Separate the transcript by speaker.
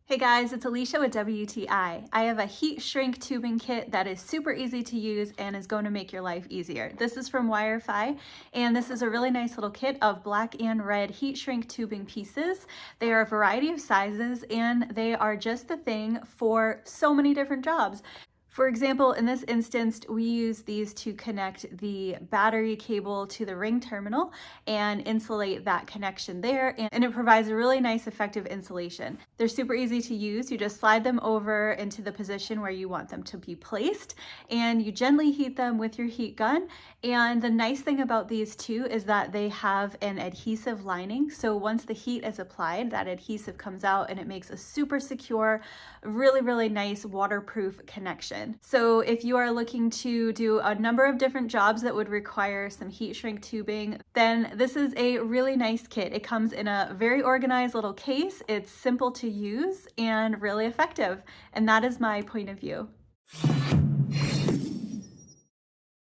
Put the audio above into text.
Speaker 1: Hey guys, it's Alicia with WTI. I have a heat shrink tubing kit that is super easy to use and is going to make your life easier. This is from Wirefy, and this is a really nice little kit of black and red heat shrink tubing pieces. They are a variety of sizes and they are just the thing for so many different jobs. For example, in this instance, we use these to connect the battery cable to the ring terminal and insulate that connection there, and it provides a really nice effective insulation. They're super easy to use. You just slide them over into the position where you want them to be placed, and you gently heat them with your heat gun. And the nice thing about these too is that they have an adhesive lining, so once the heat is applied, that adhesive comes out and it makes a super secure, really nice waterproof connection. So if you are looking to do a number of different jobs that would require some heat shrink tubing, then this is a really nice kit. It comes in a very organized little case. It's simple to use and really effective. And that is my point of view.